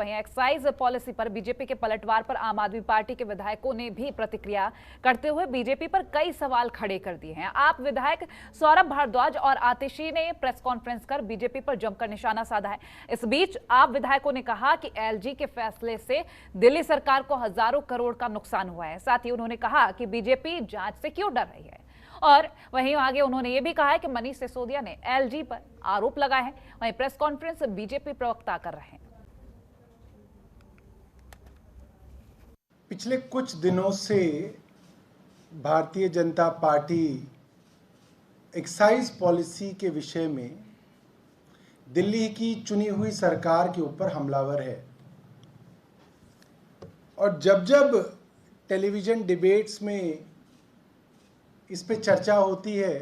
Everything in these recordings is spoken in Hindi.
वहीं एक्साइज पॉलिसी पर बीजेपी के पलटवार पर आम आदमी पार्टी के विधायकों ने भी प्रतिक्रिया करते हुए बीजेपी पर कई सवाल खड़े कर दिए हैं। आप विधायक सौरभ भारद्वाज और आतिशी ने प्रेस कॉन्फ्रेंस कर बीजेपी पर जमकर निशाना साधा है। इस बीच आप विधायकों ने कहा कि एलजी के फैसले से दिल्ली सरकार को हजारों करोड़ का नुकसान हुआ है। साथ ही उन्होंने कहा कि बीजेपी जांच से क्यों डर रही है। और वहीं आगे उन्होंने ये भी कहा है कि मनीष सिसोदिया ने एलजी पर आरोप लगाए हैं। वहीं प्रेस कॉन्फ्रेंस बीजेपी प्रवक्ता कर रहे हैं। पिछले कुछ दिनों से Bharatiya Janata party excise policy के विषय में दिल्ली की चुनी हुई सरकार के ऊपर हमलावर है और जब जब टेलीविज़न डिबेट्स में इस पे चर्चा होती है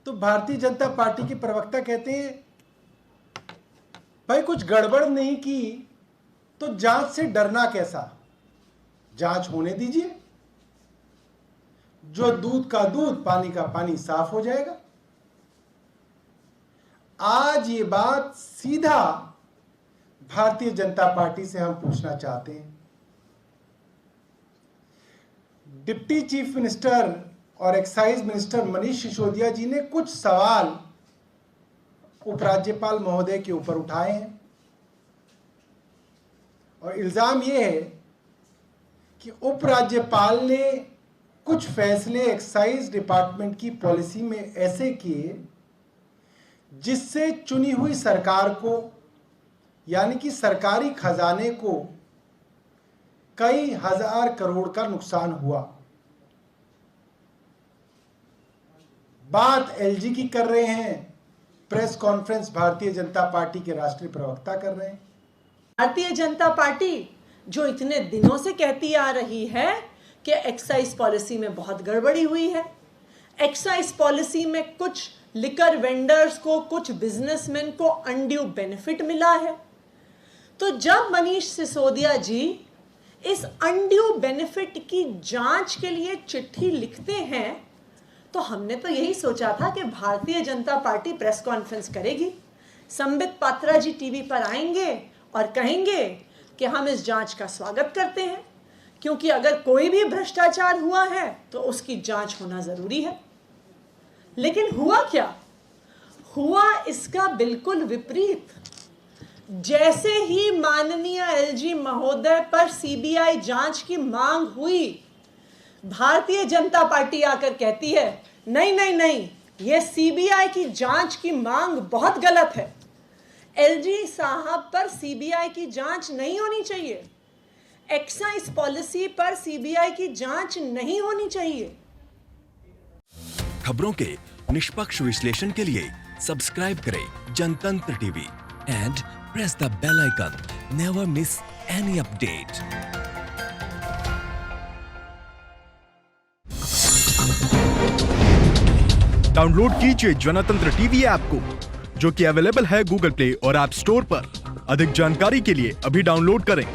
तो भारतीय जनता पार्टी के प्रवक्ता कहते हैं भाई कुछ गड़बड़ नहीं की तो जांच से डरना कैसा, जांच होने दीजिए, जो दूध का दूध पानी का पानी साफ हो जाएगा। आज ये बात सीधा भारतीय जनता पार्टी से हम पूछना चाहते हैं। डिप्टी चीफ मिनिस्टर और एक्साइज मिनिस्टर मनीष सिसोदिया जी ने कुछ सवाल उपराज्यपाल महोदय के ऊपर उठाए हैं और इल्जाम यह है कि उपराज्यपाल ने कुछ फैसले एक्साइज डिपार्टमेंट की पॉलिसी में ऐसे किए जिससे चुनी हुई सरकार को यानी कि सरकारी खजाने को कई हजार करोड़ का नुकसान हुआ। बात एलजी की कर रहे हैं, press conference Bharatiya Janata party के राष्ट्रीय प्रवक्ता कर रहे हैं। भारतीय जनता पार्टी जो इतने दिनों से कहती आ रही है कि एक्साइज पॉलिसी में बहुत गड़बड़ी हुई है, एक्साइज पॉलिसी में कुछ लिकर वेंडर्स को, कुछ बिजनेसमैन को अनड्यू बेनिफिट मिला है, तो जब मनीष सिसोदिया जी इस अनड्यू बेनिफिट की जांच के लिए चिट्ठी लिखते हैं तो हमने तो यही सोचा था कि Bharatiya Janata party press conference करेगी, संबित पात्रा जी टीवी पर आएंगे और कहेंगे कि हम इस जांच का स्वागत करते हैं, क्योंकि अगर कोई भी भ्रष्टाचार हुआ है तो उसकी जांच होना जरूरी है। लेकिन हुआ क्या? हुआ इसका बिल्कुल विपरीत। जैसे ही माननीय एलजी महोदय पर सीबीआई जांच की मांग हुई, भारतीय जनता पार्टी आकर कहती है नहीं नहीं नहीं, यह सीबीआई की जांच की मांग बहुत गलत है, एलजी साहब पर सीबीआई की जांच नहीं होनी चाहिए, एक्साइज पॉलिसी पर सीबीआई की जांच नहीं होनी चाहिए। खबरों के निष्पक्ष विश्लेषण के लिए सब्सक्राइब करें जनतंत्र TV and press the bell icon. Never miss any update. Download कीजिए जनतंत्र टीवी ऐप को, जो कि अवेलेबल है गूगल प्ले और ऐप स्टोर पर। अधिक जानकारी के लिए अभी डाउनलोड करें।